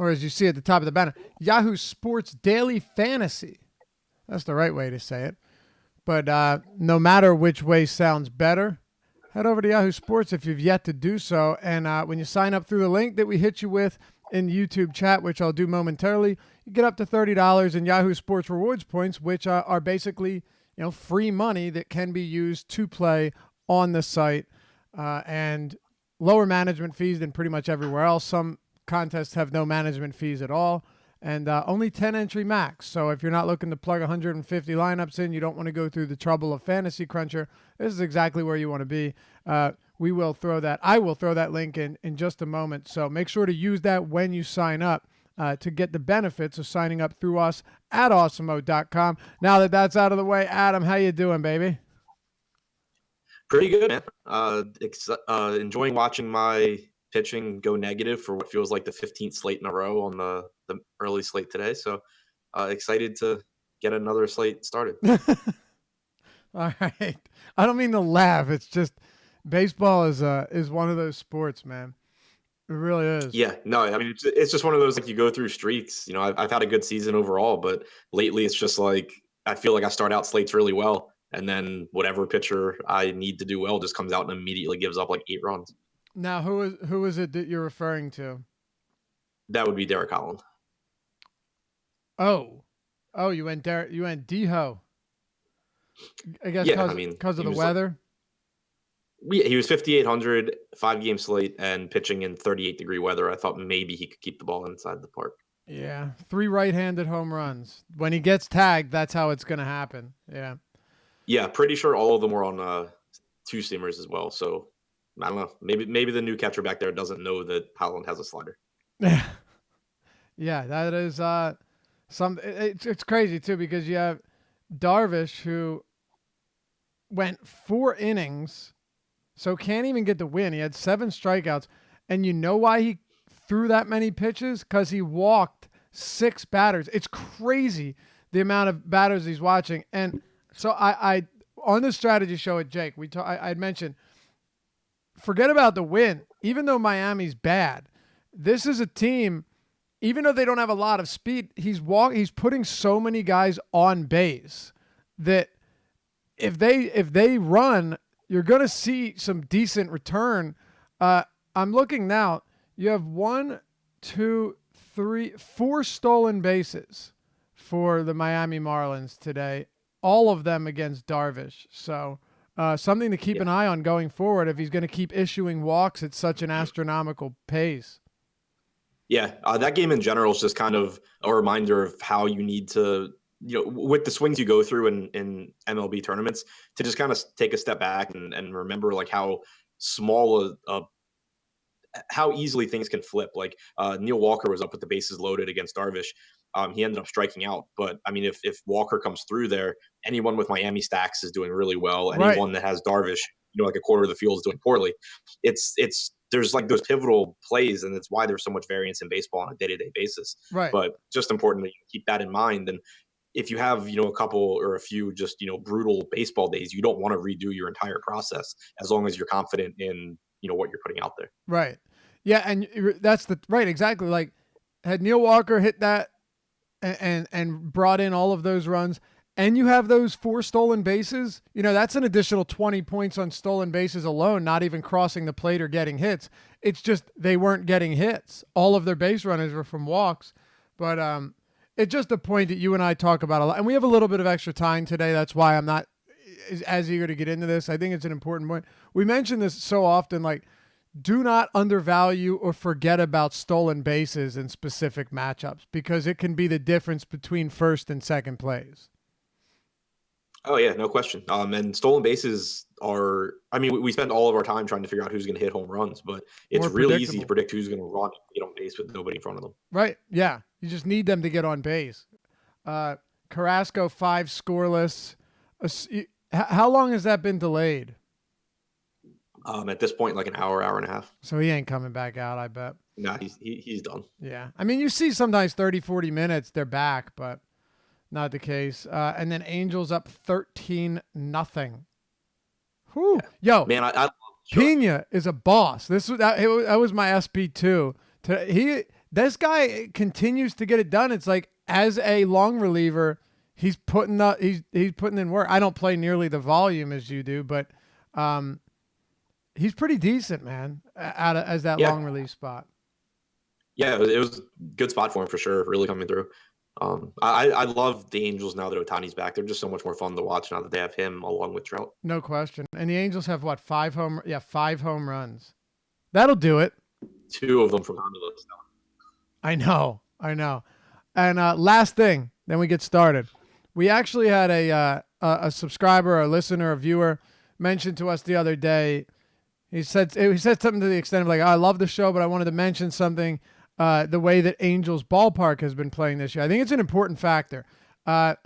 or as you see at the top of the banner, Yahoo Sports Daily Fantasy. That's the right way to say it. But no matter which way sounds better, head over to Yahoo Sports if you've yet to do so. And when you sign up through the link that we hit you with in YouTube chat, which I'll do momentarily, you get up to $30 in Yahoo Sports rewards points, which are basically free money that can be used to play on the site, and lower management fees than pretty much everywhere else. Some contests have no management fees at all, and only 10 entry max. So if you're not looking to plug 150 lineups in, you don't want to go through the trouble of Fantasy Cruncher, this is exactly where you want to be. I will throw that link in just a moment. So make sure to use that when you sign up to get the benefits of signing up through us at awesemo.com. Now that that's out of the way, Adam, how you doing, baby? Pretty good, man. Enjoying watching my pitching go negative for what feels like the 15th slate in a row on the early slate today. So excited to get another slate started. All right. I don't mean to laugh. It's just baseball is one of those sports, man. It really is. Yeah, no, I mean, it's just one of those, like, you go through streaks. I've had a good season overall, but lately it's just like I feel like I start out slates really well, and then whatever pitcher I need to do well just comes out and immediately gives up like 8 runs. Now, who is it that you're referring to? That would be Derek Holland. Oh, you went D-Ho. I guess because of the weather. He was 5,800, 5-game slate, and pitching in 38-degree weather. I thought maybe he could keep the ball inside the park. Yeah, 3 right-handed home runs. When he gets tagged, that's how it's going to happen. Yeah. Yeah, pretty sure all of them were on 2-seamers as well. So I don't know. Maybe the new catcher back there doesn't know that Holland has a slider. Yeah, yeah, that is It's crazy too, because you have Darvish, who went 4 innings. So can't even get the win. He had 7 strikeouts. And you know why he threw that many pitches? Because he walked 6 batters. It's crazy the amount of batters he's watching. And so I on the strategy show at Jake, I had mentioned, forget about the win. Even though Miami's bad, this is a team, even though they don't have a lot of speed, he's putting so many guys on base that if they run, you're going to see some decent return. I'm looking now. You have 1, 2, 3, 4 stolen bases for the Miami Marlins today, all of them against Darvish. So something to keep an eye on going forward if he's going to keep issuing walks at such an astronomical pace. Yeah, that game in general is just kind of a reminder of how you need to, with the swings you go through in MLB tournaments, to just kind of take a step back and remember like how small how easily things can flip. Like Neil Walker was up with the bases loaded against Darvish. He ended up striking out. But I mean, if Walker comes through there, anyone with Miami stacks is doing really well. Anyone that has Darvish, like a quarter of the field is doing poorly. There's like those pivotal plays, and it's why there's so much variance in baseball on a day-to-day basis. Right. But just important that you keep that in mind. And if you have, a couple or a few just, brutal baseball days, you don't want to redo your entire process as long as you're confident in, what you're putting out there. Right. Yeah. And that's right. Exactly. Like, had Neil Walker hit that and brought in all of those runs, and you have those 4 stolen bases, that's an additional 20 points on stolen bases alone, not even crossing the plate or getting hits. It's just they weren't getting hits. All of their base runners were from walks. But it's just a point that you and I talk about a lot. And we have a little bit of extra time today. That's why I'm not as eager to get into this. I think it's an important point. We mention this so often, like, do not undervalue or forget about stolen bases in specific matchups, because it can be the difference between first and second plays. Oh, yeah, no question. And stolen bases we spend all of our time trying to figure out who's going to hit home runs, but it's really easy to predict who's going to run and get on base with nobody in front of them. Right, yeah. You just need them to get on base. Carrasco, 5 scoreless. How long has that been delayed? At this point, like an hour and a half. So he ain't coming back out, I bet. No, he's done. Yeah. I mean, you see sometimes 30, 40 minutes, they're back, but not the case. And then Angels up 13-0. Whew. Yeah. Yo, man, Pena is a boss. That was my SP2. This guy continues to get it done. It's like as a long reliever, he's putting in work. I don't play nearly the volume as you do, but he's pretty decent, man, as that Yeah, long relief spot. yeah, it was a good spot for him for sure. Really coming through. I love the Angels now that Otani's back. They're just so much more fun to watch now that they have him along with Trout. No question. And the Angels have what, 5 home runs. That'll do it. 2 of them from Honda. I know. And last thing, then we get started. We actually had a subscriber, a listener, a viewer mention to us the other day. He said something to the extent of like, oh, I love the show, but I wanted to mention something. The way that Angels Ballpark has been playing this year, I think it's an important factor. And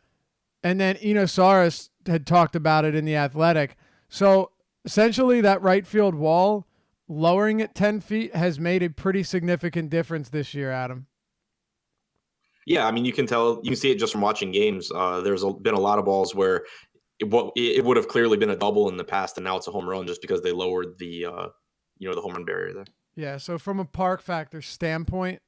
then Saris had talked about it in The Athletic. So essentially, that right field wall lowering it 10 feet has made a pretty significant difference this year, Adam. Yeah, I mean, you can see it just from watching games. There's been a lot of balls where it would have clearly been a double in the past, and now it's a home run just because they lowered the the home run barrier there. Yeah, so from a park factor standpoint,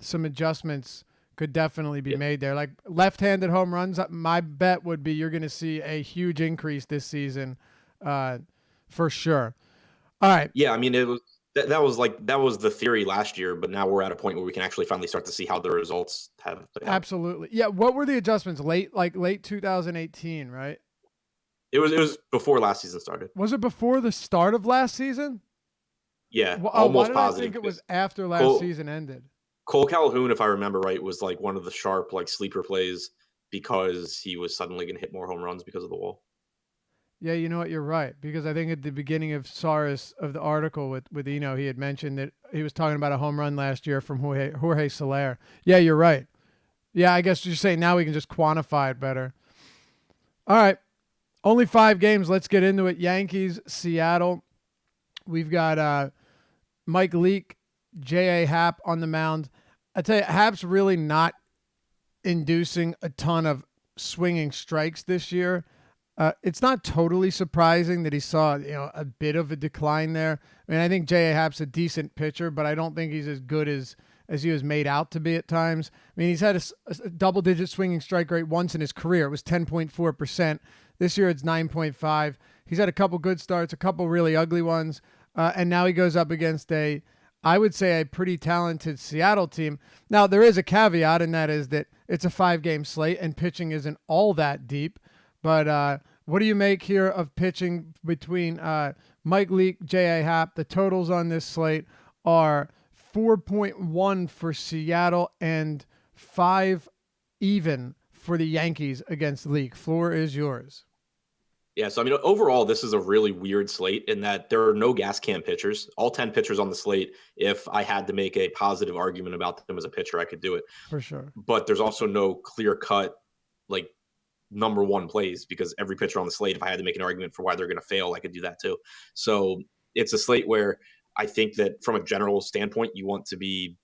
some adjustments could definitely be made there. Like left-handed home runs, my bet would be you're going to see a huge increase this season, for sure. All right. Yeah, I mean, it was that was the theory last year, but now we're at a point where we can actually finally start to see how the results have played out. Absolutely. Yeah. What were the adjustments? Late 2018, right? It was before last season started. Was it before the start of last season? Yeah, almost positive. I think it was after last season ended. Cole Calhoun, if I remember right, was like one of the sharp sleeper plays because he was suddenly going to hit more home runs because of the wall. Yeah, you know what? You're right, because I think at the beginning of Saris of the article with Eno, he had mentioned that he was talking about a home run last year from Jorge Soler. Yeah, you're right. Yeah, I guess you're saying now we can just quantify it better. All right, only 5 games. Let's get into it. Yankees, Seattle. We've got Mike Leake, J.A. Happ on the mound. I tell you, Happ's really not inducing a ton of swinging strikes this year. It's not totally surprising that he saw a bit of a decline there. I mean, I think J.A. Happ's a decent pitcher, but I don't think he's as good as he was made out to be at times. I mean, he's had a double-digit swinging strike rate once in his career. It was 10.4%. This year it's 9.5%. He's had a couple good starts, a couple really ugly ones, and now he goes up against I would say a pretty talented Seattle team. Now, there is a caveat, and that is that it's a 5-game slate and pitching isn't all that deep. But what do you make here of pitching between Mike Leake, J.A. Happ? The totals on this slate are 4.1 for Seattle and 5 even for the Yankees against Leake. Floor is yours. Yeah, so I mean, overall, this is a really weird slate in that there are no gas can pitchers. All 10 pitchers on the slate, if I had to make a positive argument about them as a pitcher, I could do it. For sure. But there's also no clear-cut, number one plays, because every pitcher on the slate, if I had to make an argument for why they're going to fail, I could do that too. So it's a slate where I think that from a general standpoint, you want to be,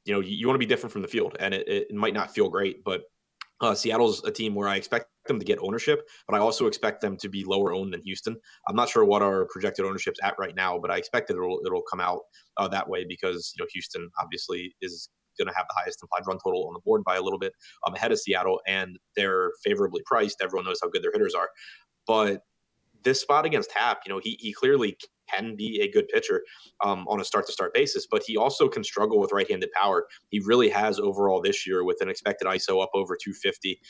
you want to be different from the field, and it might not feel great, but Seattle's a team where I expect them to get ownership, but I also expect them to be lower owned than Houston. I'm not sure what our projected ownership's at right now, but I expect that it'll come out that way because Houston obviously is going to have the highest implied run total on the board by a little bit ahead of Seattle, and they're favorably priced. Everyone knows how good their hitters are, but this spot against Happ, he clearly can be a good pitcher on a start-to-start basis, but he also can struggle with right-handed power. He really has overall this year with an expected ISO up over 250,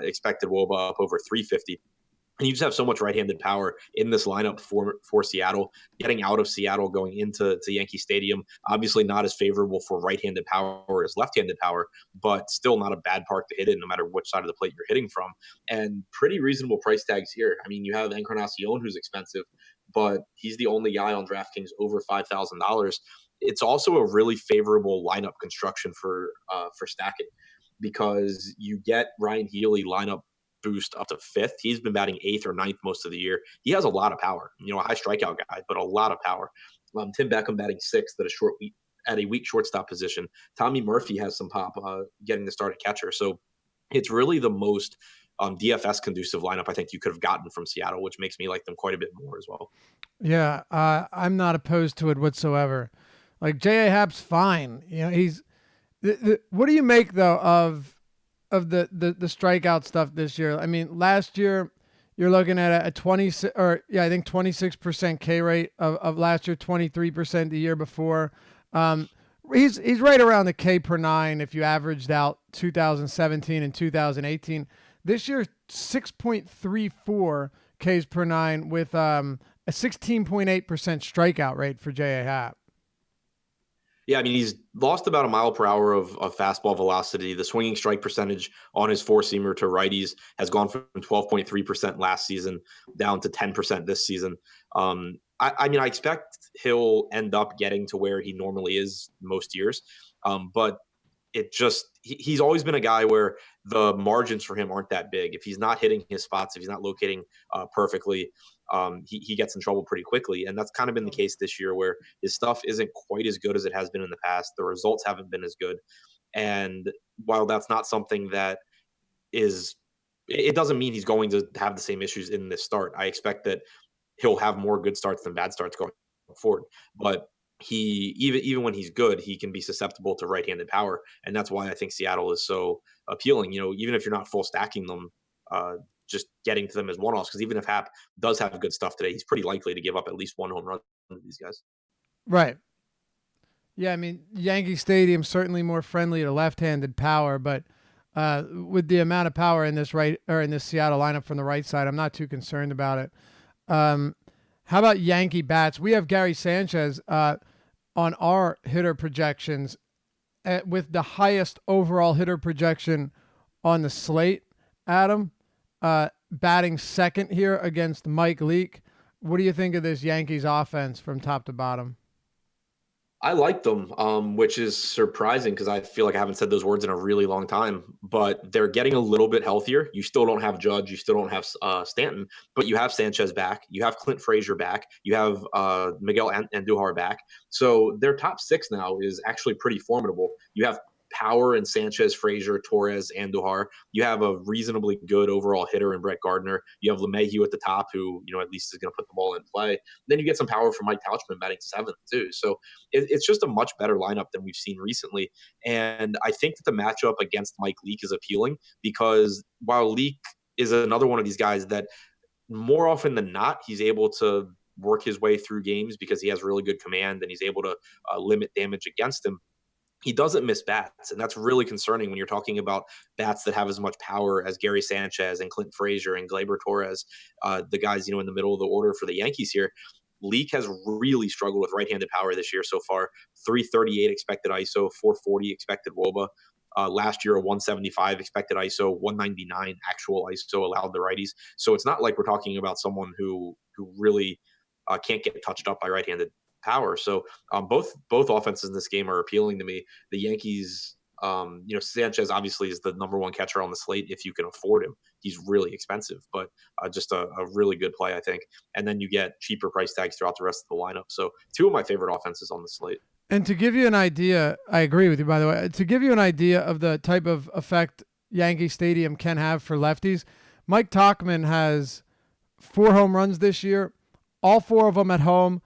expected WOBA up over 350. And you just have so much right-handed power in this lineup for Seattle. Getting out of Seattle, going into Yankee Stadium, obviously not as favorable for right-handed power as left-handed power, but still not a bad park to hit in no matter which side of the plate you're hitting from. And pretty reasonable price tags here. I mean, you have Encarnacion, who's expensive, but he's the only guy on DraftKings over $5,000. It's also a really favorable lineup construction for stacking because you get Ryan Healy lineup boost up to 5th. He's been batting 8th or 9th most of the year. He has a lot of power, a high strikeout guy, but a lot of power. Tim Beckham batting 6th at a weak shortstop position. Tommy Murphy has some pop getting the start at catcher. So it's really the most DFS conducive lineup I think you could have gotten from Seattle, which makes me like them quite a bit more as well. Yeah, I'm not opposed to it whatsoever. Like J.A. Happ's fine. He's what do you make though of the strikeout stuff this year? I mean, last year you're looking at a 26 or yeah, I think 26% K rate of last year, 23% the year before. He's right around the K per nine if you averaged out 2017 and 2018. This year, 6.34 Ks per nine with a 16.8% strikeout rate for J.A. Happ. Yeah, I mean, he's lost about a mile per hour of fastball velocity. The swinging strike percentage on his four-seamer to righties has gone from 12.3% last season down to 10% this season. I mean, I expect he'll end up getting to where he normally is most years. But he's always been a guy where the margins for him aren't that big. If he's not hitting his spots, if he's not locating perfectly, he gets in trouble pretty quickly. And that's kind of been the case this year where his stuff isn't quite as good as it has been in the past. The results haven't been as good. And while that's not something that it doesn't mean he's going to have the same issues in this start. I expect that he'll have more good starts than bad starts going forward. But he even when he's good, he can be susceptible to right-handed power, and that's why I think Seattle is so appealing. Even if you're not full stacking them, just getting to them as one-offs. Because even if Happ does have good stuff today, he's pretty likely to give up at least one home run to these guys. Right. Yeah, I mean, Yankee Stadium certainly more friendly to left-handed power, but with the amount of power in this Seattle lineup from the right side, I'm not too concerned about it. How about Yankee bats? We have Gary Sanchez on our hitter projections with the highest overall hitter projection on the slate. Adam, batting second here against Mike Leake. What do you think of this Yankees offense from top to bottom? I like them, which is surprising because I feel like I haven't said those words in a really long time. But they're getting a little bit healthier. You still don't have Judge, you still don't have Stanton, but you have Sanchez back, you have Clint Frazier back, you have Miguel Andujar back. So their top six now is actually pretty formidable. You have power in Sanchez, Frazier, Torres, Andujar. You have a reasonably good overall hitter in Brett Gardner. You have LeMahieu at the top, who at least is going to put the ball in play. Then you get some power from Mike Tauchman batting seventh too. So it's just a much better lineup than we've seen recently. And I think that the matchup against Mike Leake is appealing because while Leake is another one of these guys that more often than not, he's able to work his way through games because he has really good command and he's able to limit damage against him. He doesn't miss bats, and that's really concerning when you're talking about bats that have as much power as Gary Sanchez and Clint Frazier and Gleyber Torres, the guys in the middle of the order for the Yankees here. Leake has really struggled with right-handed power this year so far. 338 expected ISO, 440 expected WOBA. Last year, a 175 expected ISO, 199 actual ISO allowed the righties. So it's not like we're talking about someone who really can't get touched up by right-handed power. So both offenses in this game are appealing to me. The Yankees, Sanchez obviously is the number one catcher on the slate if you can afford him. He's really expensive, but just a really good play, I think. And then you get cheaper price tags throughout the rest of the lineup. So two of my favorite offenses on the slate. And to give you an idea, I agree with you, by the way, to give you an idea of the type of effect Yankee Stadium can have for lefties, Mike Tauchman has 4 home runs this year, all 4 of them at home,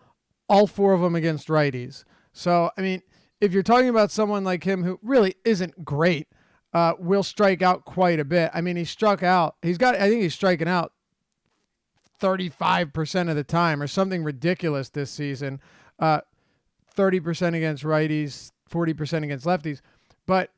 all 4 of them against righties. So, I mean, if you're talking about someone like him who really isn't great, will strike out quite a bit. I mean, I think he's striking out 35% of the time or something ridiculous this season. 30% against righties, 40% against lefties. But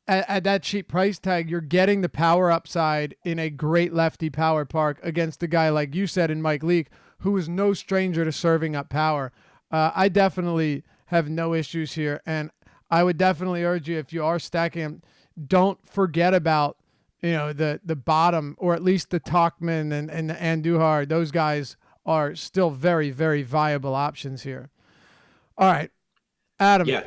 at that cheap price tag, you're getting the power upside in a great lefty power park against a guy, like you said, in Mike Leake, who is no stranger to serving up power. I definitely have no issues here. And I would definitely urge you, if you are stacking him, don't forget about the bottom, or at least the Tauchman and the Andujar. Those guys are still very, very viable options here. All right, Adam. Yeah.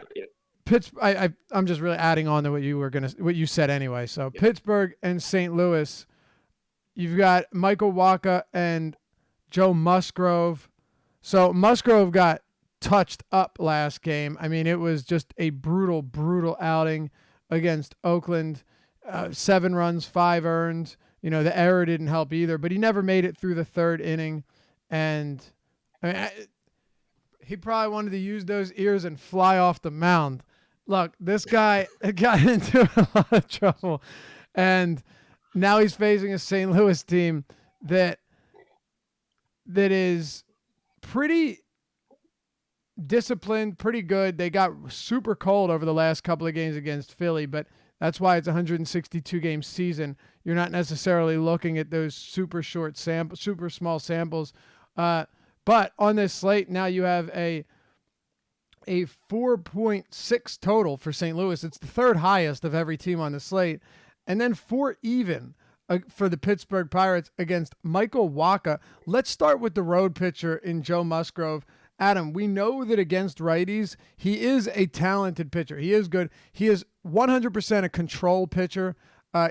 I'm just really adding on to what you said anyway. So yeah. Pittsburgh and St. Louis, you've got Michael Wacha and Joe Musgrove. So Musgrove got touched up last game. I mean, it was just a brutal, brutal outing against Oakland. 7 runs, 5 earned. The error didn't help either, but he never made it through the 3rd inning. And I mean, He probably wanted to use those ears and fly off the mound. Look, this guy got into a lot of trouble, and now he's facing a St. Louis team that is pretty disciplined, pretty good. They got super cold over the last couple of games against Philly, but that's why it's a 162 game season. You're not necessarily looking at those super small samples. But on this slate now you have a 4.6 total for St. Louis. It's the third highest of every team on the slate, and then 4 even for the Pittsburgh Pirates against Michael Wacha. Let's start with the road pitcher in Joe Musgrove. Adam, we know that against righties, he is a talented pitcher. He is good. He is 100% a control pitcher.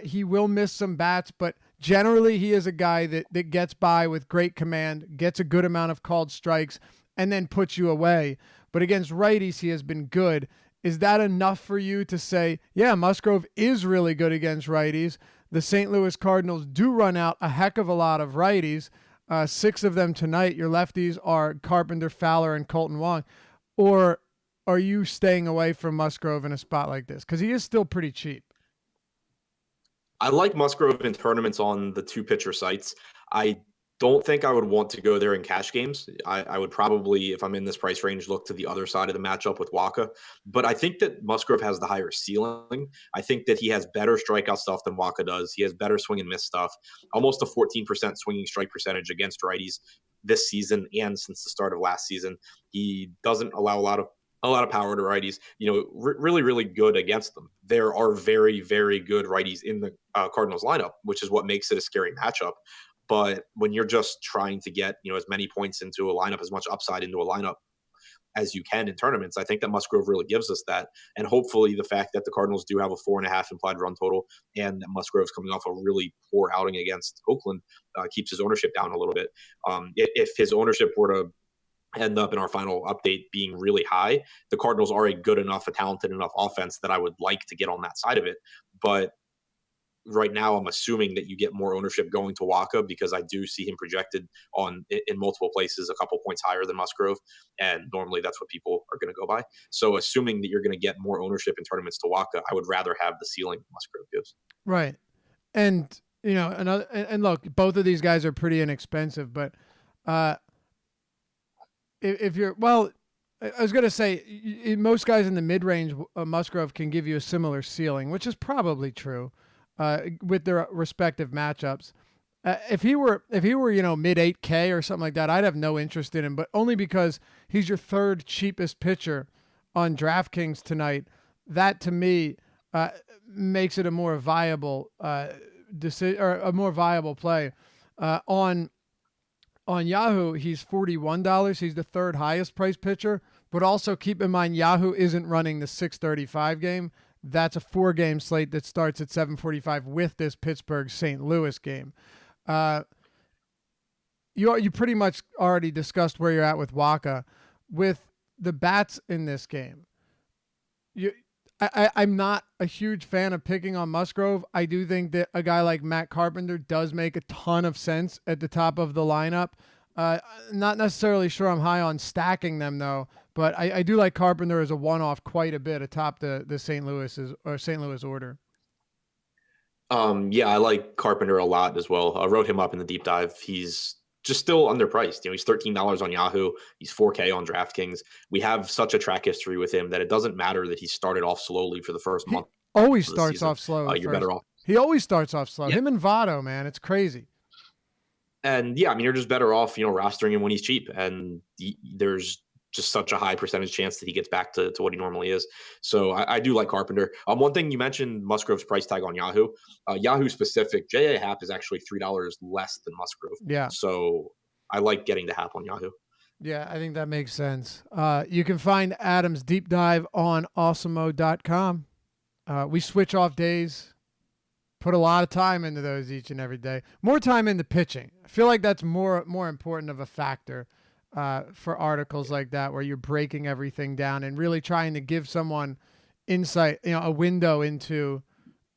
He will miss some bats, but generally he is a guy that gets by with great command, gets a good amount of called strikes, and then puts you away. But against righties, he has been good. Is that enough for you to say, yeah, Musgrove is really good against righties? The St. Louis Cardinals do run out a heck of a lot of righties. 6 of them tonight. Your lefties are Carpenter, Fowler, and Colton Wong. Or are you staying away from Musgrove in a spot like this? Because he is still pretty cheap. I like Musgrove in tournaments on the 2 pitcher sites. I don't think I would want to go there in cash games. I would probably, if I'm in this price range, look to the other side of the matchup with Wacha. But I think that Musgrove has the higher ceiling. I think that he has better strikeout stuff than Wacha does. He has better swing and miss stuff. Almost a 14% swinging strike percentage against righties this season and since the start of last season. He doesn't allow a lot of power to righties. Really, really good against them. There are very, very good righties in the Cardinals lineup, which is what makes it a scary matchup. But when you're just trying to get, as many points into a lineup, as much upside into a lineup as you can in tournaments, I think that Musgrove really gives us that. And hopefully the fact that the Cardinals do have a 4.5 implied run total and that Musgrove's coming off a really poor outing against Oakland keeps his ownership down a little bit. If his ownership were to end up in our final update being really high, the Cardinals are a talented enough offense that I would like to get on that side of it. But right now, I'm assuming that you get more ownership going to Wacha because I do see him projected in multiple places a couple points higher than Musgrove, and normally that's what people are going to go by. So assuming that you're going to get more ownership in tournaments to Wacha, I would rather have the ceiling Musgrove gives. Right, and look, both of these guys are pretty inexpensive, but if you're I was going to say most guys in the mid range, Musgrove can give you a similar ceiling, which is probably true. With their respective matchups. If he were, mid 8K or something like that, I'd have no interest in him, but only because he's your third cheapest pitcher on DraftKings tonight. That to me makes it a more viable decision or a more viable play. On Yahoo, he's $41. He's the third highest priced pitcher, but also keep in mind Yahoo isn't running the 6:35 game. That's a 4-game slate that starts at 7:45 with this Pittsburgh St. Louis game. You pretty much already discussed where you're at with Wacha. With the bats in this game, I'm not a huge fan of picking on Musgrove. I do think that a guy like Matt Carpenter does make a ton of sense at the top of the lineup. Not necessarily sure I'm high on stacking them though, but I do like Carpenter as a one-off quite a bit atop the St. Louis order. Yeah, I like Carpenter a lot as well. I wrote him up in the deep dive. He's just still underpriced. He's $13 on Yahoo. He's 4K on DraftKings. We have such a track history with him that it doesn't matter that he started off slowly for the first month. Always starts off slow. You're better off. He always starts off slow. Yeah. Him and Votto, man, it's crazy. And yeah, you're just better off, rostering him when he's cheap. And there's just such a high percentage chance that he gets back to what he normally is. So I do like Carpenter. One thing you mentioned, Musgrove's price tag on Yahoo. Yahoo specific, J.A. Happ is actually $3 less than Musgrove. Yeah. So I like getting the Happ on Yahoo. Yeah, I think that makes sense. You can find Adam's deep dive on awesomeo.com. We switch off days. Put a lot of time into those each and every day. More time into pitching. I feel like that's more important of a factor for articles like that, where you're breaking everything down and really trying to give someone insight, a window into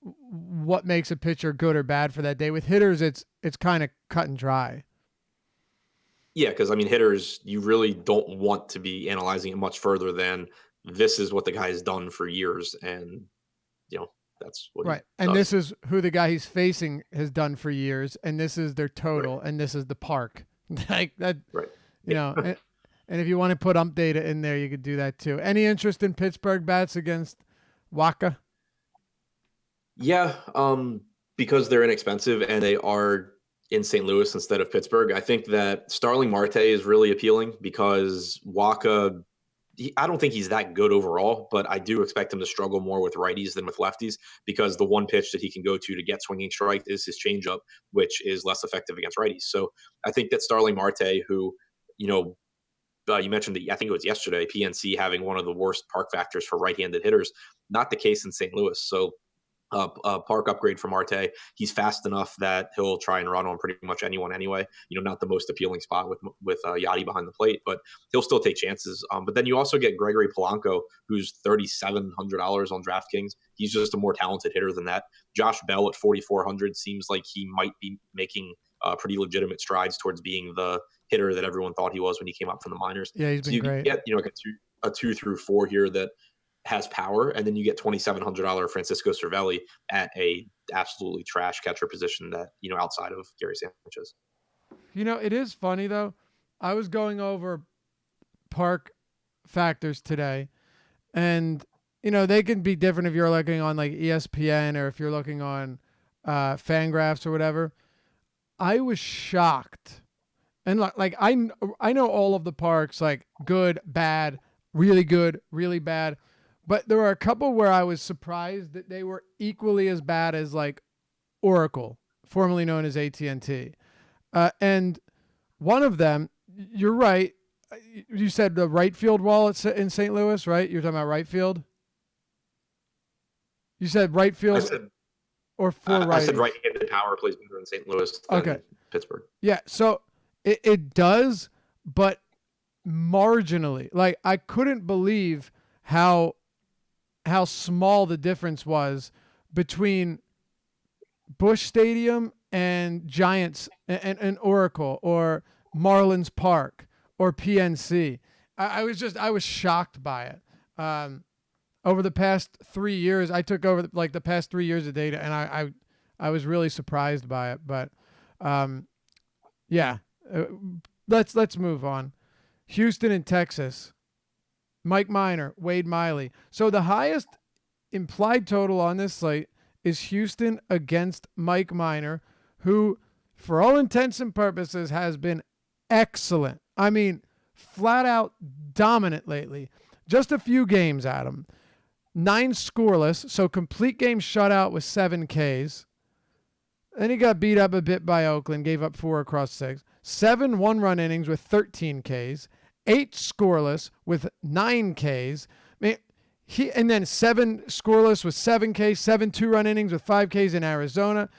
what makes a pitcher good or bad for that day. With hitters, it's kind of cut and dry. Yeah, because I mean, hitters, you really don't want to be analyzing it much further than this is what the guy has done for years, and you know that's what he Right. And does. this is who the guy he's facing has done for years, and this is their Right. total, and this is the park. Like that, Right. you Yeah. know. And if you want to put ump data in there, you could do that too. Any interest in Pittsburgh bats against Waka? Yeah, because they're inexpensive and they are in St. Louis instead of Pittsburgh. I think that Starling Marte is really appealing because Waka. I don't think he's that good overall, but I do expect him to struggle more with righties than with lefties because the one pitch that he can go to get swinging strike is his changeup, which is less effective against righties. So I think that Starling Marte, who you know you mentioned that I think it was yesterday, PNC having one of the worst park factors for right-handed hitters, not the case in St. Louis. So park upgrade from Marte. He's fast enough that he'll try and run on pretty much anyone anyway. Not the most appealing spot with Yachty behind the plate, but he'll still take chances. But then you also get Gregory Polanco, who's $3,700 on DraftKings. He's just a more talented hitter than that. Josh Bell at 4,400 seems like he might be making pretty legitimate strides towards being the hitter that everyone thought he was when he came up from the minors. Yeah, he's So been you great. get like a 2 through 4 here that has power, and then you get $2,700 Francisco Cervelli at a absolutely trash catcher position that outside of Gary Sanchez. It is funny though. I was going over park factors today, and they can be different if you're looking on like ESPN or if you're looking on Fangraphs or whatever. I was shocked, and like I know all of the parks, like good, really bad, but there were a couple where I was surprised that they were equally as bad as like Oracle, formerly known as AT&T, and one of them, you're right. You said the right field wall in St. Louis, right? You're talking about right field. You said right I field said or four I said righties. right-handed power plays better in St. Louis Okay. than Pittsburgh. Yeah. So it does, but marginally. Like I couldn't believe how small the difference was between Busch Stadium and Giants and Oracle or Marlins Park or PNC. I was shocked by it. Over the past 3 years, I took over like the past 3 years of data, and I was really surprised by it. But yeah, uh, let's move on. Houston and Texas. Mike Minor, Wade Miley. So the highest implied total on this slate is Houston against Mike Minor, who, for all intents and purposes, has been excellent. I mean, flat out dominant lately. Just a few games, Adam. 9 scoreless, so complete game shutout with 7 Ks. Then he got beat up a bit by Oakland, gave up 4 across 6. 7 one-run innings with 13 Ks. 8 scoreless with 9 Ks. And then 7 scoreless with 7 Ks, 7 two-run innings with 5 Ks in Arizona.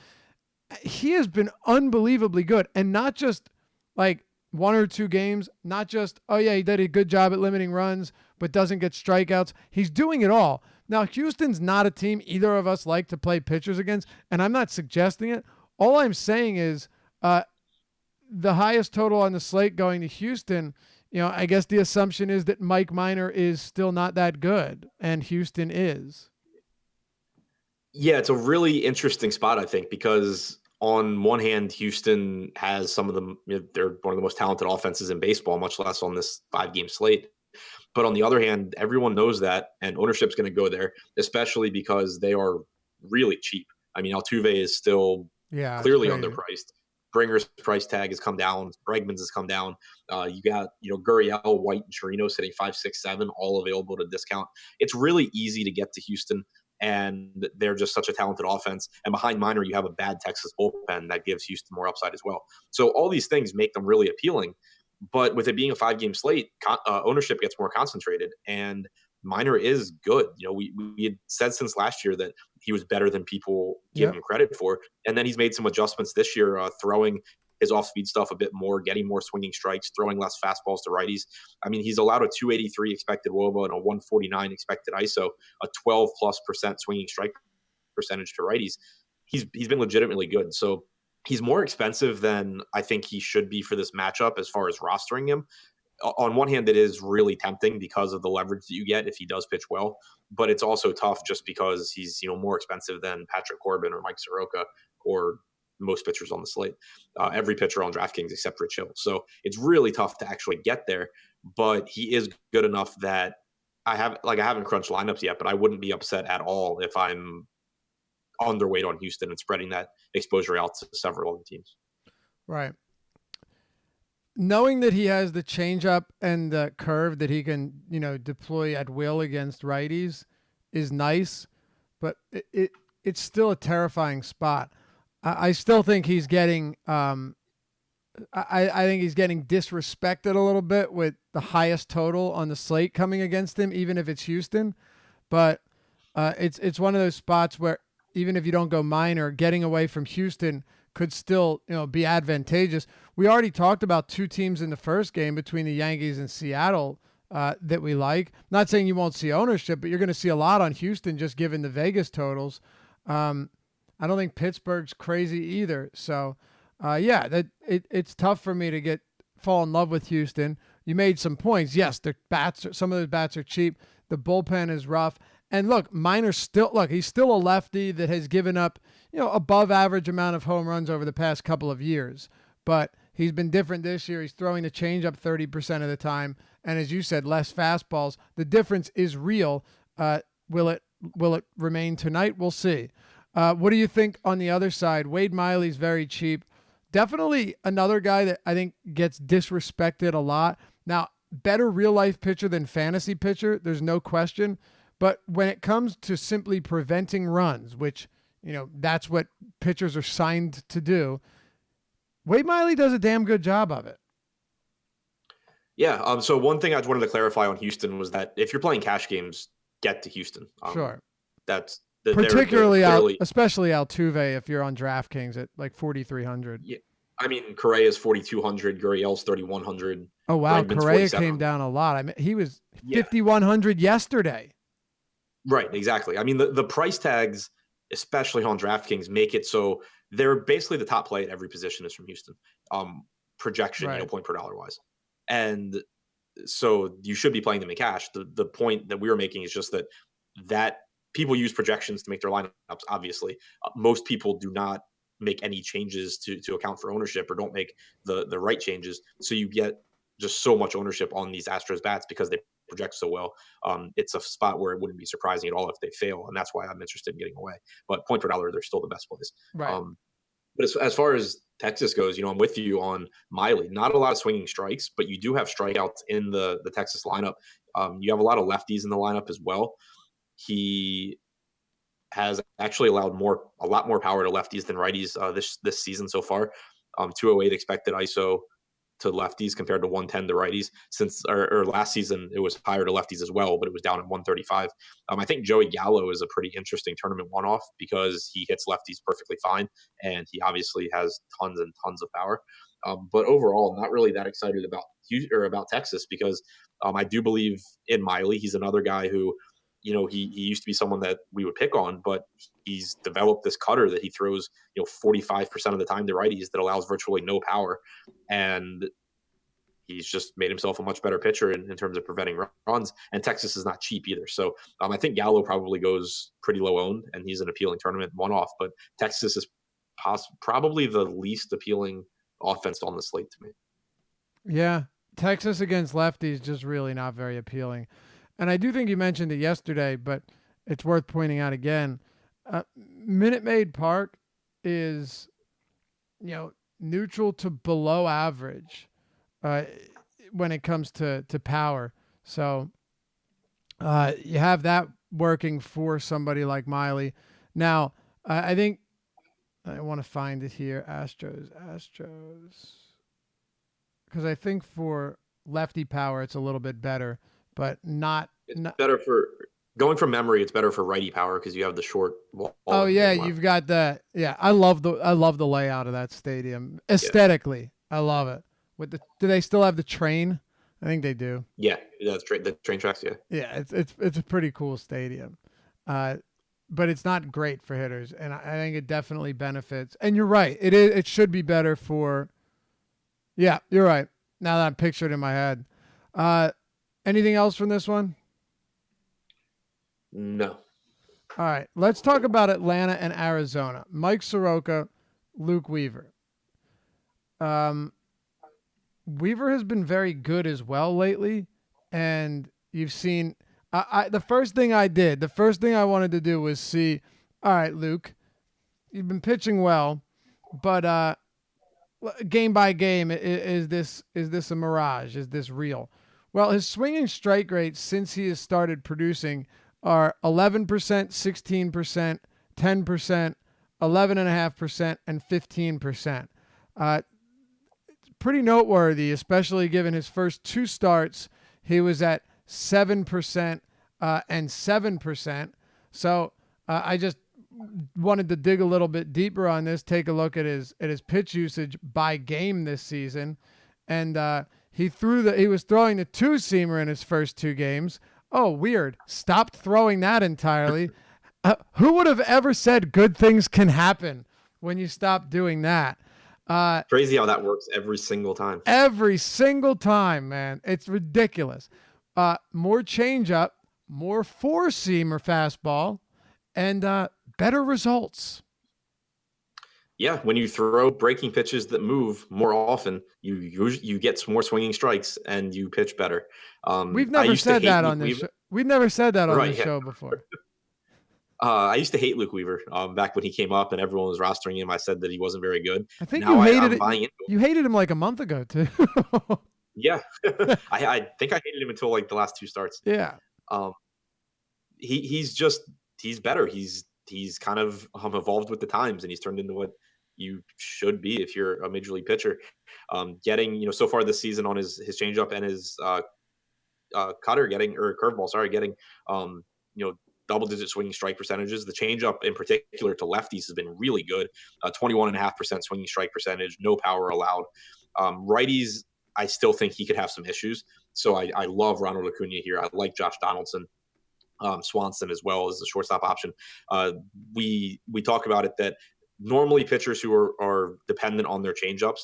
He has been unbelievably good, and not just like 1 or 2 games, not just, oh yeah, he did a good job at limiting runs, but doesn't get strikeouts. He's doing it all. Now, Houston's not a team either of us like to play pitchers against, and I'm not suggesting it. All I'm saying is the highest total on the slate going to Houston, I guess the assumption is that Mike Minor is still not that good, and Houston is. Yeah, it's a really interesting spot, I think, because on one hand, Houston has some of them. They're one of the most talented offenses in baseball, much less on this 5-game slate. But on the other hand, everyone knows that, and ownership's going to go there, especially because they are really cheap. I mean, Altuve is still Yeah, it's clearly crazy. underpriced. Bringer's price tag has come down. Bregman's has come down. You got Gurriel, White, and Chirino sitting 5, 6, 7, all available to discount. It's really easy to get to Houston, and they're just such a talented offense. And behind Minor, you have a bad Texas bullpen that gives Houston more upside as well. So all these things make them really appealing. But with it being a 5-game slate, ownership gets more concentrated, and Minor is good. We had said since last year that he was better than people give Yep. him credit for, and then he's made some adjustments this year, throwing his off-speed stuff a bit more, getting more swinging strikes, throwing less fastballs to righties. I mean, he's allowed a 283 expected WOBA and a 149 expected ISO, a 12+% swinging strike percentage to righties. He's been legitimately good. So He's more expensive than I think he should be for this matchup as far as rostering him. On one hand, it is really tempting because of the leverage that you get if he does pitch well, but it's also tough just because he's more expensive than Patrick Corbin or Mike Soroka or most pitchers on the slate. Every pitcher on DraftKings except Rich Hill. So it's really tough to actually get there, but he is good enough that I haven't crunched lineups yet, but I wouldn't be upset at all if I'm underweight on Houston and spreading that exposure out to several other teams. Right. Knowing that he has the changeup and the curve that he can, deploy at will against righties is nice, but it's still a terrifying spot. I still think he's getting I think he's getting disrespected a little bit with the highest total on the slate coming against him, even if it's Houston. But it's one of those spots where even if you don't go minor, getting away from Houston could still be advantageous. We already talked about two teams in the first game between the Yankees and Seattle that we like. Not saying you won't see ownership, but you're going to see a lot on Houston just given the Vegas totals. I don't think Pittsburgh's crazy either. So, it's tough for me to fall in love with Houston. You made some points. Yes, some of those bats are cheap. The bullpen is rough. And look, he's still a lefty that has given up, above average amount of home runs over the past couple of years. But he's been different this year. He's throwing the changeup 30% of the time. And as you said, less fastballs. The difference is real. Will it remain tonight? We'll see. What do you think on the other side? Wade Miley's very cheap. Definitely another guy that I think gets disrespected a lot. Now, better real life pitcher than fantasy pitcher. There's no question. But when it comes to simply preventing runs, which, that's what pitchers are signed to do, Wade Miley does a damn good job of it. Yeah. So one thing I just wanted to clarify on Houston was that if you're playing cash games, get to Houston. Sure. That's particularly especially Altuve if you're on DraftKings at like 4,300. Yeah. I mean, Correa's 4,200, Gurriel's 3,100. Oh, wow. Correa came down a lot. I mean, he was 5,100 yesterday. Right, exactly. I mean, the price tags, especially on DraftKings, make it so they're basically the top play at every position is from Houston. Projection, right. Point per dollar wise. And so you should be playing them in cash. The point that we were making is just that people use projections to make their lineups, obviously. Most people do not make any changes to account for ownership or don't make the right changes. So you get just so much ownership on these Astros bats because they project so well. It's a spot where it wouldn't be surprising at all if they fail, and that's why I'm interested in getting away. But point per dollar, they're still the best plays. Right. But as far as Texas goes, I'm with you on Miley. Not a lot of swinging strikes, but you do have strikeouts in the Texas lineup. You have a lot of lefties in the lineup as well. He has actually allowed a lot more power to lefties than righties this season so far. 208 expected ISO to lefties compared to 110 to righties. Since or last season it was higher to lefties as well, but it was down at 135. I think Joey Gallo is a pretty interesting tournament one-off because he hits lefties perfectly fine, and he obviously has tons and tons of power. But overall, not really that excited about Texas because I do believe in Miley. He's another guy who, he used to be someone that we would pick on, but he's developed this cutter that he throws, 45% of the time to righties that allows virtually no power. And he's just made himself a much better pitcher in terms of preventing runs. And Texas is not cheap either. So I think Gallo probably goes pretty low owned, and he's an appealing tournament one-off. But Texas is probably the least appealing offense on the slate to me. Yeah, Texas against lefties just really not very appealing. And I do think you mentioned it yesterday, but it's worth pointing out again. Minute Maid Park is, neutral to below average when it comes to power. So you have that working for somebody like Miley. Now, I think I want to find it here. Astros. Because I think for lefty power, it's a little bit better. But better for going from memory. It's better for righty power because you have the short wall. Oh yeah, you've got the I love the layout of that stadium aesthetically. Yeah. I love it. Do they still have the train? I think they do. Yeah, that's the train tracks. Yeah. Yeah, it's a pretty cool stadium. but it's not great for hitters, and I think it definitely benefits. And you're right, it should be better for. Yeah, you're right. Now that I'm pictured in my head. Anything else from this one? No. All right, let's talk about Atlanta and Arizona. Mike Soroka, Luke Weaver. Weaver has been very good as well lately, and you've seen. The first thing I wanted to do was see. All right, Luke, you've been pitching well, but game by game, is this a mirage? Is this real? Well, his swinging strike rates since he has started producing are 11%, 16%, 10%, 11.5%, and 15%. Pretty noteworthy, especially given his first two starts. He was at 7% and 7%. So I just wanted to dig a little bit deeper on this. Take a look at his pitch usage by game this season, and he was throwing the two seamer in his first two games. Oh, weird! Stopped throwing that entirely. Who would have ever said good things can happen when you stop doing that? Crazy how that works every single time. Every single time, man. It's ridiculous. More changeup, more four-seam or fastball, and better results. Yeah, when you throw breaking pitches that move more often, you get more swinging strikes and you pitch better. We've never said that on this show. We've never said that on this yeah. show before. I used to hate Luke Weaver back when he came up and everyone was rostering him. I said that he wasn't very good. I think now I'm buying into him. You hated him like a month ago, too. Yeah. I think I hated him until like the last two starts. Yeah. He's better. He's kind of evolved with the times, and he's turned into what you should be if you're a major league pitcher. Getting, so far this season on his changeup and his cutter getting double-digit swinging strike percentages. The changeup in particular to lefties has been really good. 21.5% swinging strike percentage, no power allowed. Righties, I still think he could have some issues. So I love Ronald Acuna here. I like Josh Donaldson. Swanson as well as the shortstop option. We talk about it that normally pitchers who are dependent on their changeups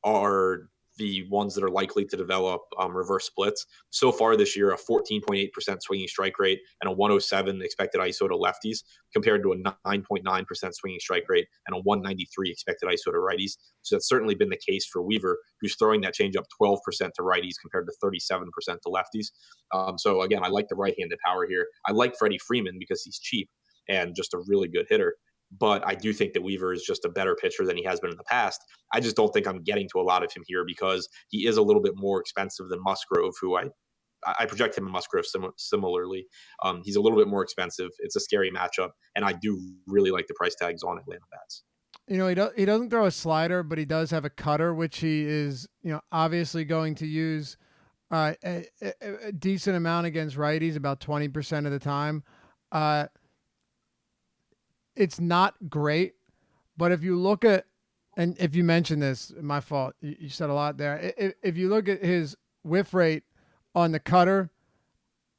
are the ones that are likely to develop reverse splits. So far this year, a 14.8% swinging strike rate and a 107 expected ISO to lefties compared to a 9.9% swinging strike rate and a 193 expected ISO to righties. So that's certainly been the case for Weaver, who's throwing that changeup 12% to righties compared to 37% to lefties. So again, I like the right-handed power here. I like Freddie Freeman because he's cheap and just a really good hitter. But I do think that Weaver is just a better pitcher than he has been in the past. I just don't think I'm getting to a lot of him here because he is a little bit more expensive than Musgrove, who I project him in Musgrove similarly. He's a little bit more expensive. It's a scary matchup, and I do really like the price tags on Atlanta bats. He doesn't throw a slider, but he does have a cutter, which he is obviously going to use a decent amount against righties, about 20% of the time. It's not great, but if you look at, and if you mentioned this, my fault, you said a lot there. If you look at his whiff rate on the cutter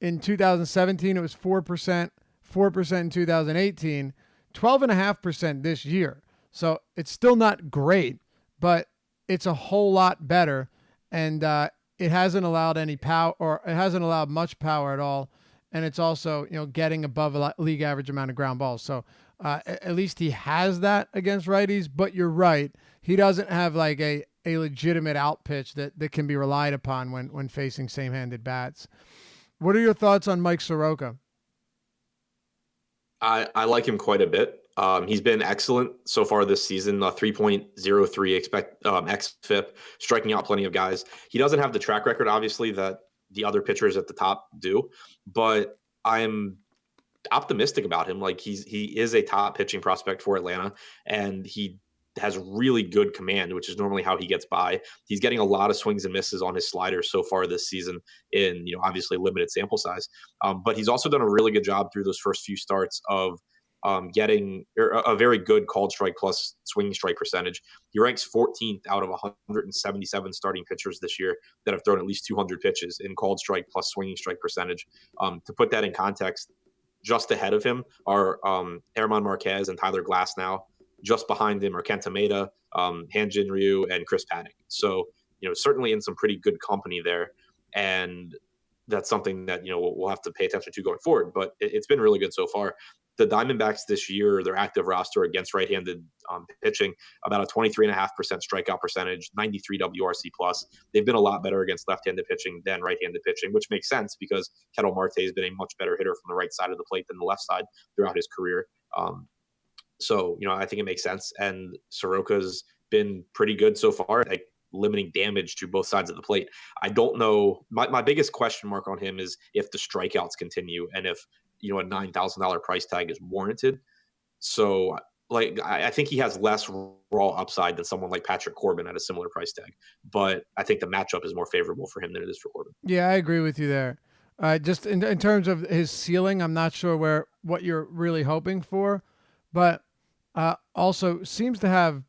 in 2017, it was 4%, 4% in 2018, 12.5% this year. So it's still not great, but it's a whole lot better. And it hasn't allowed any power, or it hasn't allowed much power at all. And it's also, getting above a league average amount of ground balls. So at least he has that against righties, but you're right. He doesn't have like a legitimate out pitch that can be relied upon when facing same-handed bats. What are your thoughts on Mike Soroka? I like him quite a bit. He's been excellent so far this season, 3.03 xFIP, striking out plenty of guys. He doesn't have the track record, obviously, that the other pitchers at the top do, but I'm optimistic about him. Like he is a top pitching prospect for Atlanta, and he has really good command, which is normally how he gets by. He's getting a lot of swings and misses on his sliders so far this season in, obviously limited sample size. But he's also done a really good job through those first few starts of getting a very good called strike plus swinging strike percentage. He ranks 14th out of 177 starting pitchers this year that have thrown at least 200 pitches in called strike plus swinging strike percentage. To put that in context, Just ahead of him are Herman Marquez and Tyler Glasnow. Just behind him are Kenta Maeda, Hanjin Ryu, and Chris Paddock. So, certainly in some pretty good company there. And that's something that, we'll have to pay attention to going forward. But it's been really good so far. The Diamondbacks this year, their active roster against right-handed pitching, about a 23.5% strikeout percentage, 93 WRC plus. They've been a lot better against left-handed pitching than right-handed pitching, which makes sense because Ketel Marte has been a much better hitter from the right side of the plate than the left side throughout his career. So, I think it makes sense. And Soroka's been pretty good so far, like limiting damage to both sides of the plate. I don't know. My biggest question mark on him is if the strikeouts continue and if, a $9,000 price tag is warranted. So, I think he has less raw upside than someone like Patrick Corbin at a similar price tag. But I think the matchup is more favorable for him than it is for Corbin. Yeah, I agree with you there. Just in terms of his ceiling, I'm not sure what you're really hoping for, but also seems to have,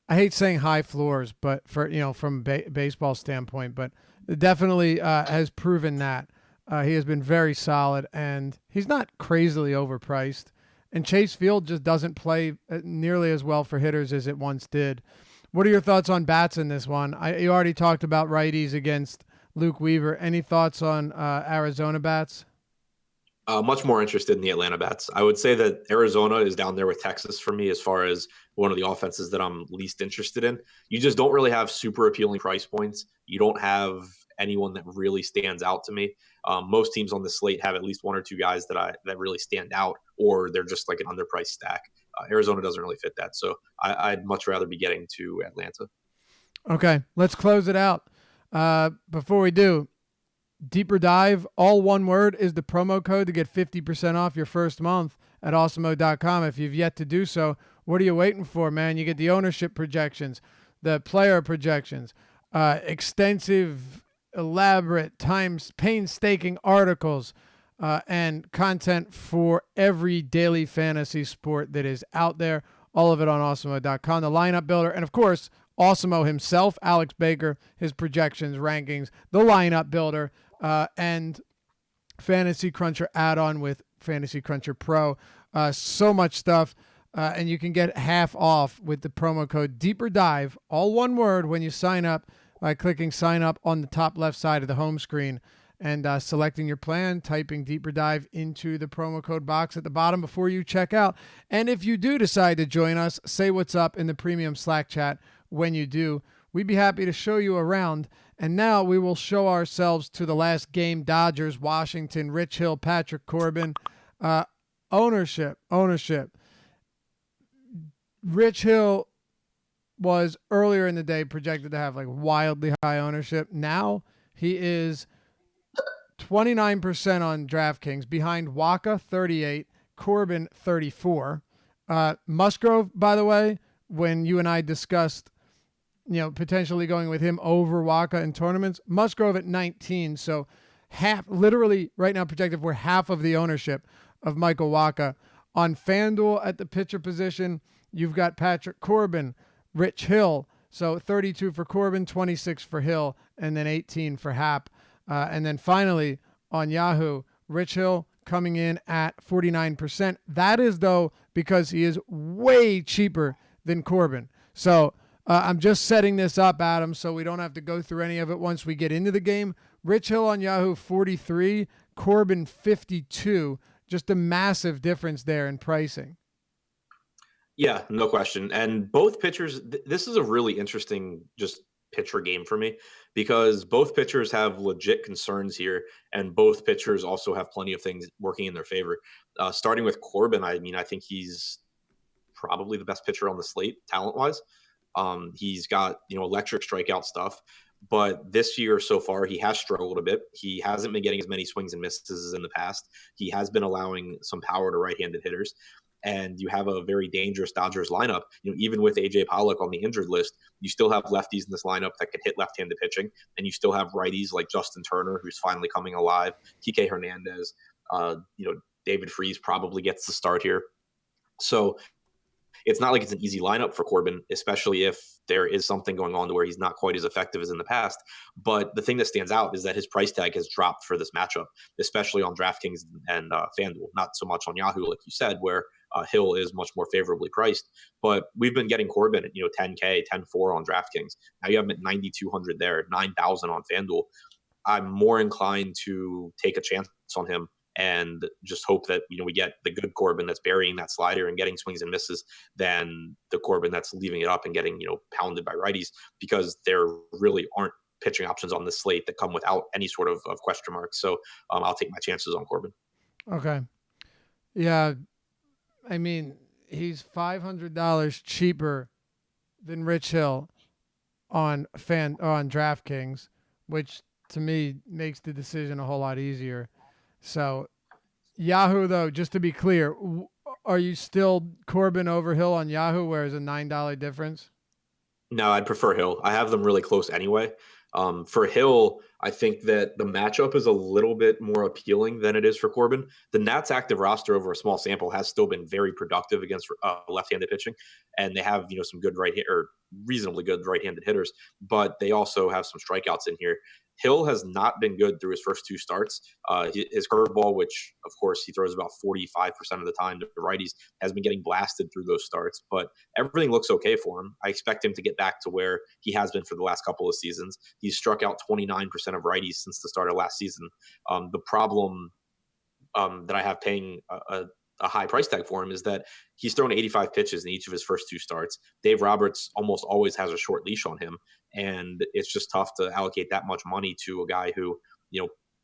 I hate saying high floors, but from baseball standpoint, but definitely has proven that he has been very solid and he's not crazily overpriced. And Chase Field just doesn't play nearly as well for hitters as it once did. What are your thoughts on bats in this one? You already talked about righties against Luke Weaver. Any thoughts on Arizona bats? Much more interested in the Atlanta bats. I would say that Arizona is down there with Texas for me as far as one of the offenses that I'm least interested in. You just don't really have super appealing price points. You don't have anyone that really stands out to me. Most teams on the slate have at least one or two guys that really stand out, or they're just like an underpriced stack. Arizona doesn't really fit that, so I'd much rather be getting to Atlanta. Okay, let's close it out. Before we do, Deeper Dive, all one word, is the promo code to get 50% off your first month at awesemo.com. If you've yet to do so, what are you waiting for, man? You get the ownership projections, the player projections, extensive, elaborate, painstaking articles, and content for every daily fantasy sport that is out there. All of it on awesemo.com. The lineup builder, and of course, Awesemo himself, Alex Baker, his projections, rankings, the lineup builder, and Fantasy Cruncher add-on with Fantasy Cruncher Pro. So much stuff, and you can get half off with the promo code Deeper Dive, all one word, when you sign up by clicking sign up on the top left side of the home screen and selecting your plan, typing Deeper Dive into the promo code box at the bottom before you check out. And if you do decide to join us, say what's up in the premium Slack chat when you do. We'd be happy to show you around. And now we will show ourselves to the last game. Dodgers, Washington, Rich Hill, Patrick Corbin. Ownership. Rich Hill was earlier in the day projected to have like wildly high ownership. Now he is 29% on DraftKings, behind Waka 38, Corbin 34. Musgrove, by the way, when you and I discussed potentially going with him over Waka in tournaments, Musgrove at 19. So literally right now projected for half of the ownership of Michael Waka. On FanDuel at the pitcher position, you've got Patrick Corbin, Rich Hill. So 32 for Corbin, 26 for Hill, and then 18 for Happ. And then finally on Yahoo, Rich Hill coming in at 49%. That is, though, because he is way cheaper than Corbin. So I'm just setting this up, Adam, so we don't have to go through any of it once we get into the game. Rich Hill on Yahoo, 43, Corbin, 52. Just a massive difference there in pricing. Yeah, no question. And both pitchers, this is a really interesting just pitcher game for me because both pitchers have legit concerns here, and both pitchers also have plenty of things working in their favor. Starting with Corbin, I think he's probably the best pitcher on the slate talent-wise. He's got electric strikeout stuff, but this year so far he has struggled a bit. He hasn't been getting as many swings and misses as in the past. He has been allowing some power to right-handed hitters, and you have a very dangerous Dodgers lineup. Even with AJ Pollock on the injured list, you still have lefties in this lineup that can hit left-handed pitching, and you still have righties like Justin Turner, who's finally coming alive, Kike Hernandez. David Freese probably gets the start here. So it's not like it's an easy lineup for Corbin, especially if there is something going on to where he's not quite as effective as in the past. But the thing that stands out is that his price tag has dropped for this matchup, especially on DraftKings and FanDuel, not so much on Yahoo, like you said, where Hill is much more favorably priced. But we've been getting Corbin at 10K, 10.4 on DraftKings. Now you have him at 9,200 there, 9,000 on FanDuel. I'm more inclined to take a chance on him and just hope that we get the good Corbin that's burying that slider and getting swings and misses than the Corbin that's leaving it up and getting pounded by righties, because there really aren't pitching options on this slate that come without any sort of question mark. So I'll take my chances on Corbin. Okay. Yeah. I mean, he's $500 cheaper than Rich Hill on DraftKings, which to me makes the decision a whole lot easier. So Yahoo, though, just to be clear, are you still Corbin over Hill on Yahoo, where it's a $9 difference? No, I'd prefer Hill. I have them really close anyway. For Hill, I think that the matchup is a little bit more appealing than it is for Corbin. The Nats' active roster over a small sample has still been very productive against left-handed pitching, and they have some good reasonably good right-handed hitters, but they also have some strikeouts in here. Hill has not been good through his first two starts. His curveball, which of course he throws about 45% of the time to righties, has been getting blasted through those starts, but everything looks okay for him. I expect him to get back to where he has been for the last couple of seasons. He's struck out 29% of righties since the start of last season. The problem that I have paying a high price tag for him is that he's thrown 85 pitches in each of his first two starts. Dave Roberts almost always has a short leash on him, and it's just tough to allocate that much money to a guy who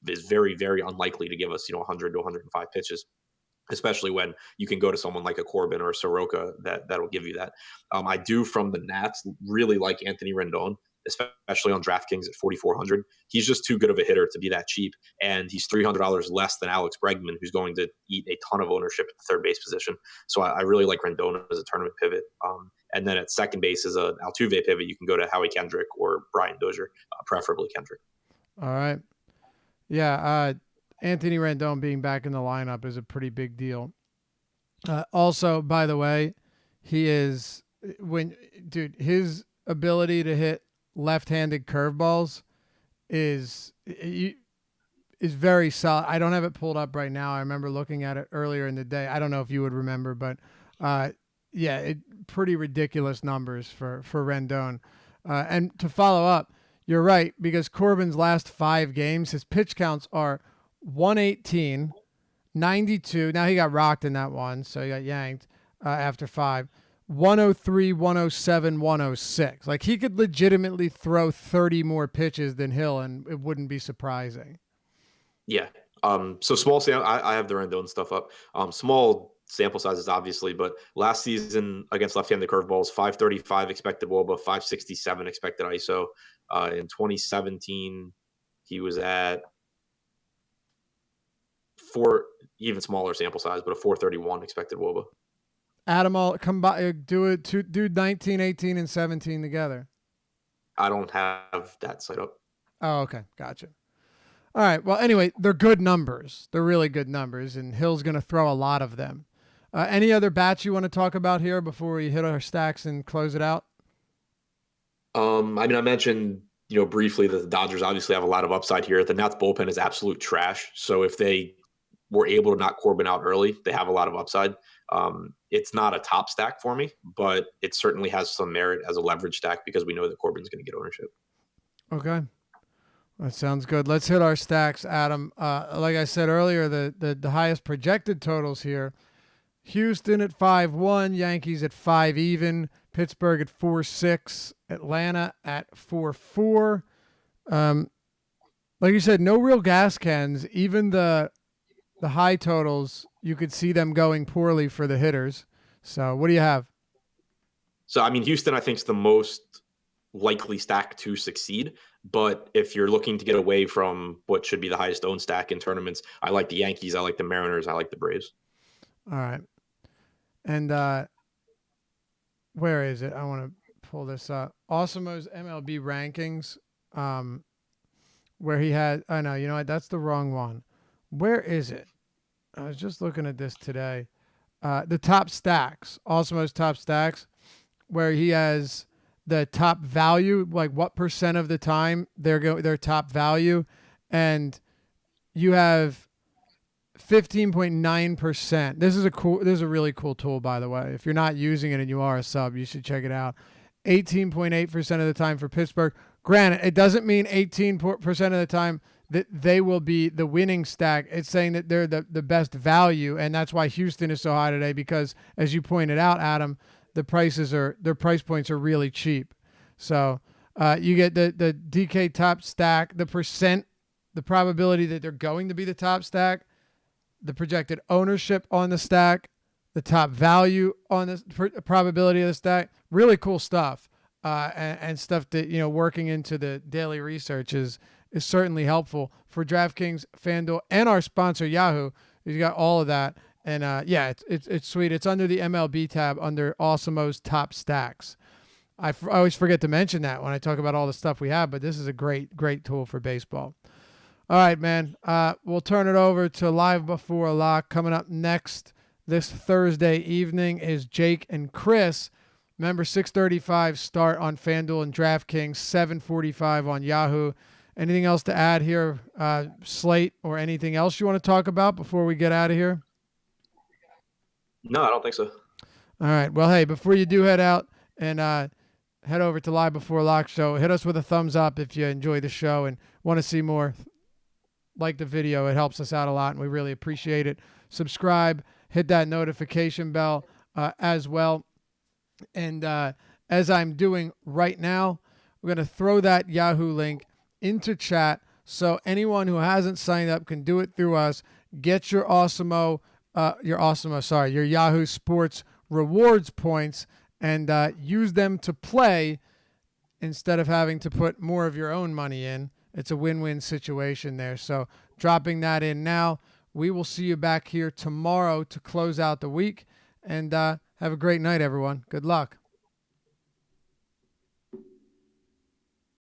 is very, very unlikely to give us 100 to 105 pitches, especially when you can go to someone like a Corbin or a Soroka that'll give you that. I do, from the Nats, really like Anthony Rendon, especially on DraftKings at 4,400. He's just too good of a hitter to be that cheap, and he's $300 less than Alex Bregman, who's going to eat a ton of ownership at the third base position. So I really like Rendon as a tournament pivot. And then at second base as an Altuve pivot, you can go to Howie Kendrick or Brian Dozier, preferably Kendrick. All right. Yeah, Anthony Rendon being back in the lineup is a pretty big deal. Also, by the way, his ability to hit left-handed curveballs is very solid. I don't have it pulled up right now. I remember looking at it earlier in the day. I don't know if you would remember, but pretty ridiculous numbers for Rendon. And to follow up, you're right, because Corbin's last 5 games, his pitch counts are 118, 92. Now he got rocked in that one, so he got yanked after 5. 103, 107, 106. Like, he could legitimately throw 30 more pitches than Hill, and it wouldn't be surprising. Yeah. So small sample. I have the Rendon stuff up. Small sample sizes, obviously, but last season against left-handed curveballs, 535 expected WOBA, 567 expected ISO. In 2017, he was at even smaller sample size, but a 431 expected WOBA. Add them all, do 19, 18, and 17 together. I don't have that set up. Oh, okay. Gotcha. All right. Well, anyway, they're good numbers. They're really good numbers, and Hill's going to throw a lot of them. Any other bats you want to talk about here before we hit our stacks and close it out? I mentioned, briefly that the Dodgers obviously have a lot of upside here. The Nats bullpen is absolute trash. So if they were able to knock Corbin out early, they have a lot of upside. It's not a top stack for me, but it certainly has some merit as a leverage stack because we know that Corbin's going to get ownership. Okay. That sounds good. Let's hit our stacks, Adam. Like I said earlier, the highest projected totals here: Houston at 5-1, Yankees at 5 even, Pittsburgh at 4-6, Atlanta at 4-4. Like you said, no real gas cans. Even the high totals, you could see them going poorly for the hitters. So what do you have? So, Houston, I think, is the most likely stack to succeed. But if you're looking to get away from what should be the highest owned stack in tournaments, I like the Yankees, I like the Mariners, I like the Braves. All right. And where is it? I want to pull this up. Awesomo's MLB rankings, where he had, I know, that's the wrong one. Where is it? I was just looking at this today. the top stacks, Osmo's top stacks, where he has the top value, like what percent of the time their top value, and you have 15.9%. This is a really cool tool, by the way. If you're not using it and you are a sub, you should check it out. 18.8% of the time for Pittsburgh. Granted, it doesn't mean 18% of the time that they will be the winning stack. It's saying that they're the best value, and that's why Houston is so high today because, as you pointed out, Adam, their price points are really cheap. So you get the DK top stack, the percent, the probability that they're going to be the top stack, the projected ownership on the stack, the top value on the probability of the stack. Really cool stuff, and stuff that, working into the daily research is certainly helpful for DraftKings, FanDuel, and our sponsor Yahoo. You got all of that, and it's sweet. It's under the MLB tab under Awesomo's top stacks. I always forget to mention that when I talk about all the stuff we have, but this is a great tool for baseball. All right, man. We'll turn it over to Live Before Lock. Coming up next this Thursday evening is Jake and Chris. Remember, 6:35 start on FanDuel and DraftKings, 7:45 on Yahoo. Anything else to add here, Slate, or anything else you want to talk about before we get out of here? No, I don't think so. All right. Well, hey, before you do head out and head over to Live Before Lock show, hit us with a thumbs up if you enjoy the show and want to see more. Like the video. It helps us out a lot, and we really appreciate it. Subscribe. Hit that notification bell as well. And as I'm doing right now, we're going to throw that Yahoo link into chat so anyone who hasn't signed up can do it through us. Get your your Yahoo Sports rewards points and use them to play instead of having to put more of your own money in. It's a win-win situation there. So dropping that in now. We will see you back here tomorrow to close out the week. And have a great night, everyone. Good luck.